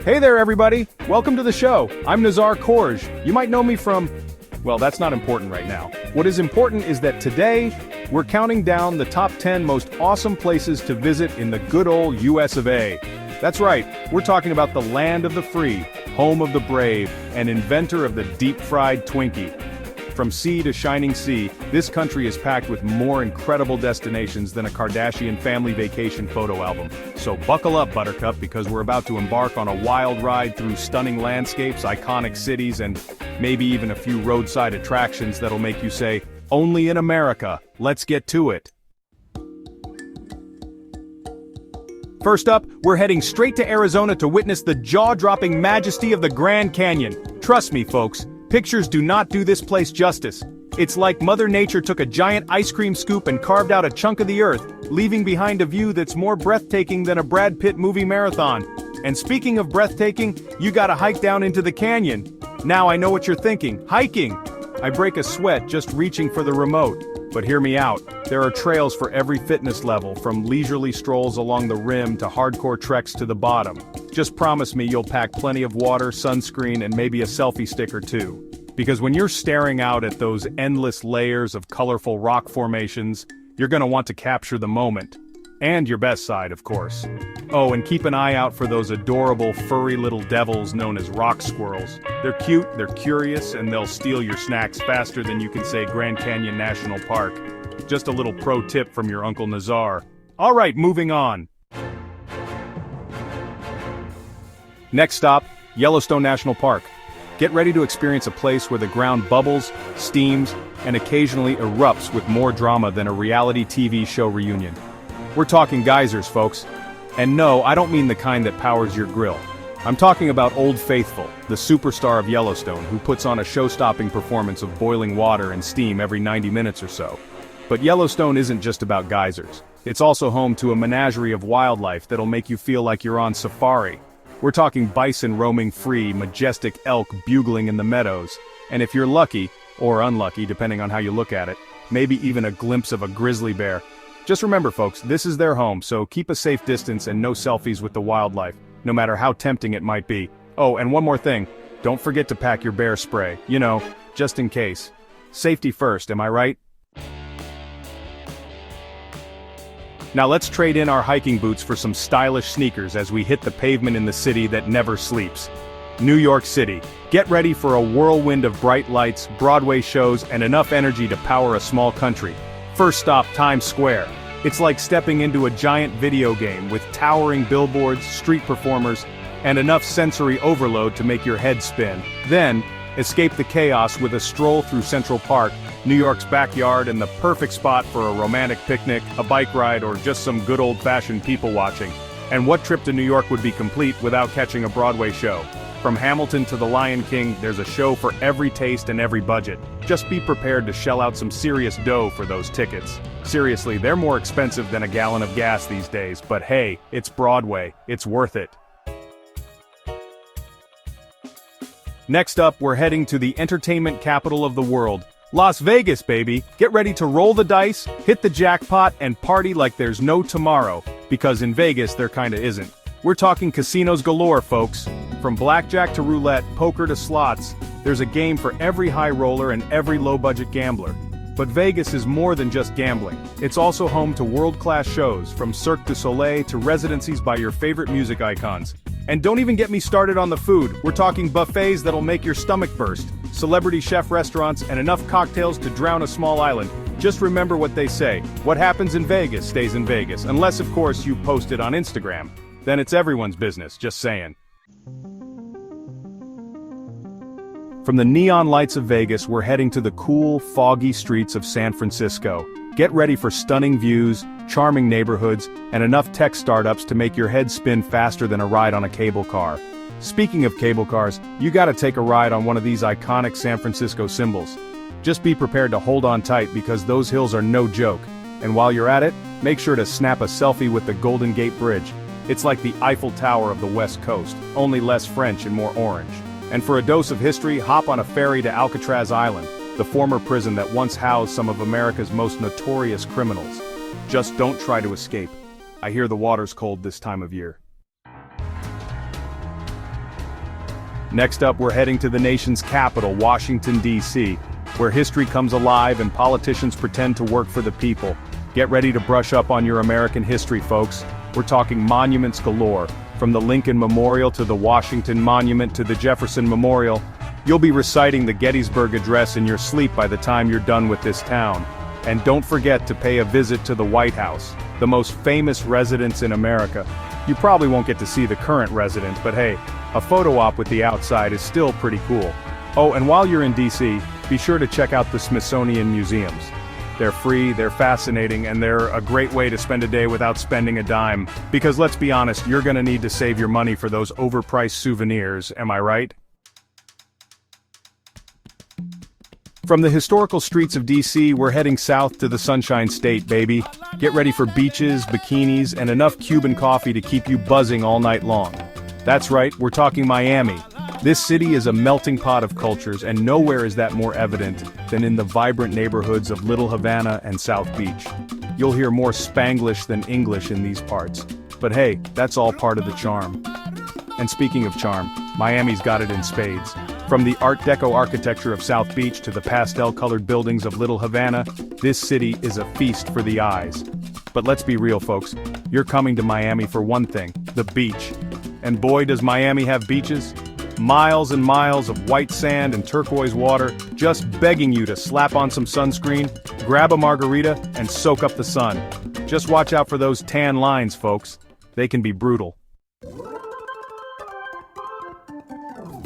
Hey there, everybody! Welcome to the show. I'm Nazar Korj. You might know me from... well, that's not important right now. What is important is that today, we're counting down the top 10 most awesome places to visit in the good old US of A. That's right, we're talking about the land of the free, home of the brave, and inventor of the deep-fried Twinkie. From sea to shining sea, this country is packed with more incredible destinations than a Kardashian family vacation photo album. So buckle up, Buttercup, because we're about to embark on a wild ride through stunning landscapes, iconic cities, and maybe even a few roadside attractions that'll make you say, "Only in America, let's get to it." First up, we're heading straight to Arizona to witness the jaw-dropping majesty of the Grand Canyon. Trust me, folks. Pictures do not do this place justice. It's like Mother Nature took a giant ice cream scoop and carved out a chunk of the earth, leaving behind a view that's more breathtaking than a Brad Pitt movie marathon. And speaking of breathtaking, you gotta hike down into the canyon. Now I know what you're thinking, hiking! I break a sweat just reaching for the remote. But hear me out, there are trails for every fitness level, from leisurely strolls along the rim to hardcore treks to the bottom. Just promise me you'll pack plenty of water, sunscreen, and maybe a selfie stick or two. Because when you're staring out at those endless layers of colorful rock formations, you're gonna want to capture the moment. And your best side, of course. Oh, and keep an eye out for those adorable furry little devils known as rock squirrels. They're cute, they're curious, and they'll steal your snacks faster than you can say Grand Canyon National Park. Just a little pro tip from your Uncle Nazar. Alright, moving on. Next stop, Yellowstone National Park. Get ready to experience a place where the ground bubbles, steams, and occasionally erupts with more drama than a reality TV show reunion. We're talking geysers, folks. And no, I don't mean the kind that powers your grill. I'm talking about Old Faithful, the superstar of Yellowstone, who puts on a show-stopping performance of boiling water and steam every 90 minutes or so. But Yellowstone isn't just about geysers. It's also home to a menagerie of wildlife that'll make you feel like you're on safari. We're talking bison roaming free, majestic elk bugling in the meadows, and if you're lucky, or unlucky depending on how you look at it, maybe even a glimpse of a grizzly bear. Just remember, folks, this is their home, so keep a safe distance and no selfies with the wildlife, no matter how tempting it might be. Oh, and one more thing, don't forget to pack your bear spray, you know, just in case. Safety first, am I right? Now let's trade in our hiking boots for some stylish sneakers as we hit the pavement in the city that never sleeps. New York City. Get ready for a whirlwind of bright lights, Broadway shows, and enough energy to power a small country. First stop, Times Square. It's like stepping into a giant video game with towering billboards, street performers, and enough sensory overload to make your head spin. Then, escape the chaos with a stroll through Central Park, New York's backyard, and the perfect spot for a romantic picnic, a bike ride, or just some good old-fashioned people watching. And what trip to New York would be complete without catching a Broadway show? From Hamilton to The Lion King, there's a show for every taste and every budget. Just be prepared to shell out some serious dough for those tickets. Seriously, they're more expensive than a gallon of gas these days, but hey, it's Broadway, it's worth it. Next up, we're heading to the entertainment capital of the world. Las Vegas, baby! Get ready to roll the dice, hit the jackpot, and party like there's no tomorrow. Because in Vegas, there kinda isn't. We're talking casinos galore, folks. From blackjack to roulette, poker to slots, there's a game for every high roller and every low-budget gambler. But Vegas is more than just gambling. It's also home to world-class shows, from Cirque du Soleil to residencies by your favorite music icons. And don't even get me started on the food. We're talking buffets that'll make your stomach burst, celebrity chef restaurants, and enough cocktails to drown a small island. Just remember what they say, what happens in Vegas stays in Vegas, unless of course you post it on Instagram. Then it's everyone's business, just saying. From the neon lights of Vegas, we're heading to the cool, foggy streets of San Francisco. Get ready for stunning views, charming neighborhoods, and enough tech startups to make your head spin faster than a ride on a cable car. Speaking of cable cars, you gotta take a ride on one of these iconic San Francisco symbols. Just be prepared to hold on tight because those hills are no joke. And while you're at it, make sure to snap a selfie with the Golden Gate Bridge. It's like the Eiffel Tower of the West Coast, only less French and more orange. And for a dose of history, hop on a ferry to Alcatraz Island, the former prison that once housed some of America's most notorious criminals. Just don't try to escape. I hear the water's cold this time of year. Next up, we're heading to the nation's capital, Washington, D.C., where history comes alive and politicians pretend to work for the people. Get ready to brush up on your American history, folks. We're talking monuments galore, from the Lincoln Memorial to the Washington Monument to the Jefferson Memorial. You'll be reciting the Gettysburg Address in your sleep by the time you're done with this town. And don't forget to pay a visit to the White House, the most famous residence in America. You probably won't get to see the current resident, but hey, a photo op with the outside is still pretty cool. Oh, and while you're in DC, be sure to check out the Smithsonian museums. They're free, they're fascinating, and they're a great way to spend a day without spending a dime. Because let's be honest, you're gonna need to save your money for those overpriced souvenirs, am I right? From the historical streets of DC, we're heading south to the Sunshine State, baby. Get ready for beaches, bikinis, and enough Cuban coffee to keep you buzzing all night long. That's right, we're talking Miami. This city is a melting pot of cultures, and nowhere is that more evident than in the vibrant neighborhoods of Little Havana and South Beach. You'll hear more Spanglish than English in these parts. But hey, that's all part of the charm. And speaking of charm, Miami's got it in spades. From the Art Deco architecture of South Beach to the pastel-colored buildings of Little Havana, this city is a feast for the eyes. But let's be real, folks. You're coming to Miami for one thing, the beach. And boy, does Miami have beaches. Miles and miles of white sand and turquoise water, just begging you to slap on some sunscreen, grab a margarita, and soak up the sun. Just watch out for those tan lines, folks. They can be brutal.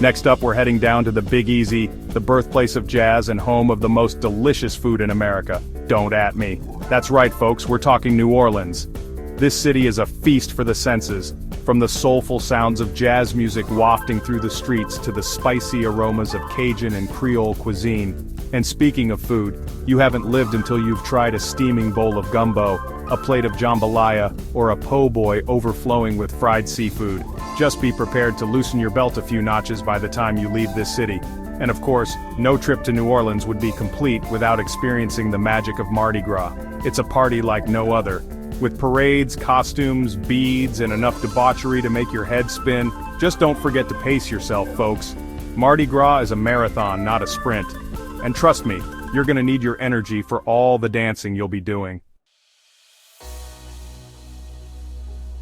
Next up, we're heading down to the Big Easy, the birthplace of jazz and home of the most delicious food in America. Don't at me. That's right, folks, we're talking New Orleans. This city is a feast for the senses, from the soulful sounds of jazz music wafting through the streets to the spicy aromas of Cajun and Creole cuisine. And speaking of food, you haven't lived until you've tried a steaming bowl of gumbo, a plate of jambalaya, or a po' boy overflowing with fried seafood. Just be prepared to loosen your belt a few notches by the time you leave this city. And of course, no trip to New Orleans would be complete without experiencing the magic of Mardi Gras. It's a party like no other. With parades, costumes, beads, and enough debauchery to make your head spin, just don't forget to pace yourself, folks. Mardi Gras is a marathon, not a sprint. And trust me, you're gonna need your energy for all the dancing you'll be doing.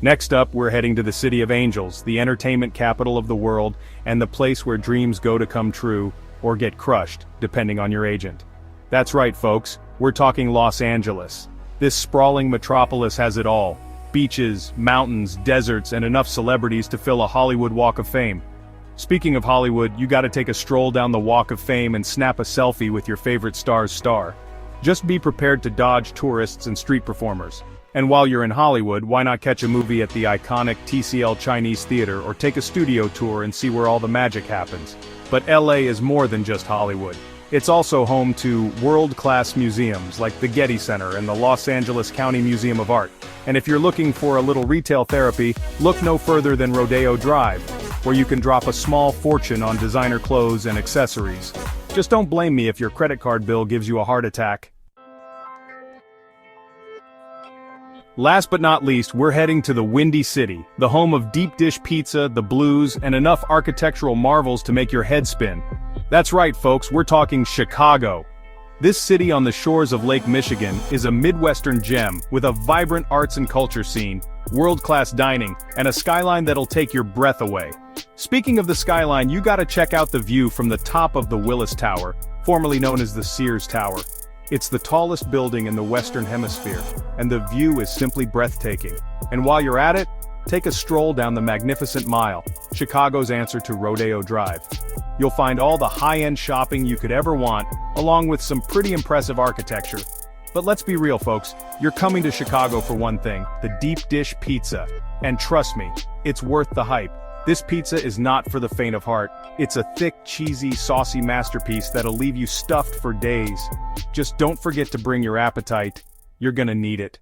Next up, we're heading to the City of Angels, the entertainment capital of the world, and the place where dreams go to come true, or get crushed, depending on your agent. That's right, folks, we're talking Los Angeles. This sprawling metropolis has it all. Beaches, mountains, deserts, and enough celebrities to fill a Hollywood Walk of Fame. Speaking of Hollywood, you gotta take a stroll down the Walk of Fame and snap a selfie with your favorite star's star. Just be prepared to dodge tourists and street performers. And while you're in Hollywood, why not catch a movie at the iconic TCL Chinese Theater or take a studio tour and see where all the magic happens? But LA is more than just Hollywood. It's also home to world-class museums like the Getty Center and the Los Angeles County Museum of Art. And if you're looking for a little retail therapy, look no further than Rodeo Drive, where you can drop a small fortune on designer clothes and accessories. Just don't blame me if your credit card bill gives you a heart attack. Last but not least, we're heading to the Windy City, the home of deep dish pizza, the blues, and enough architectural marvels to make your head spin. That's right, folks, we're talking Chicago. This city on the shores of Lake Michigan is a Midwestern gem with a vibrant arts and culture scene, world-class dining, and a skyline that'll take your breath away. Speaking of the skyline, you gotta check out the view from the top of the Willis Tower, formerly known as the Sears Tower. It's the tallest building in the Western Hemisphere, and the view is simply breathtaking. And while you're at it, take a stroll down the Magnificent Mile, Chicago's answer to Rodeo Drive. You'll find all the high-end shopping you could ever want, along with some pretty impressive architecture. But let's be real, folks, you're coming to Chicago for one thing, the deep dish pizza. And trust me, it's worth the hype. This pizza is not for the faint of heart. It's a thick, cheesy, saucy masterpiece that'll leave you stuffed for days. Just don't forget to bring your appetite. You're gonna need it.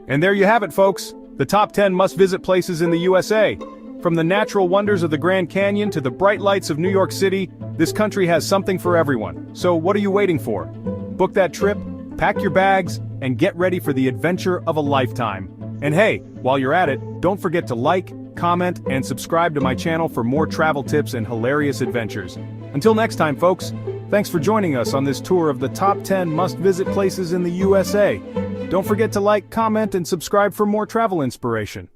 And there you have it, folks. The top 10 must-visit places in the USA. From the natural wonders of the Grand Canyon to the bright lights of New York City, this country has something for everyone. So what are you waiting for? Book that trip, pack your bags, and get ready for the adventure of a lifetime. And hey, while you're at it, don't forget to like, comment, and subscribe to my channel for more travel tips and hilarious adventures. Until next time, folks, thanks for joining us on this tour of the top 10 must-visit places in the USA. Don't forget to like, comment, and subscribe for more travel inspiration.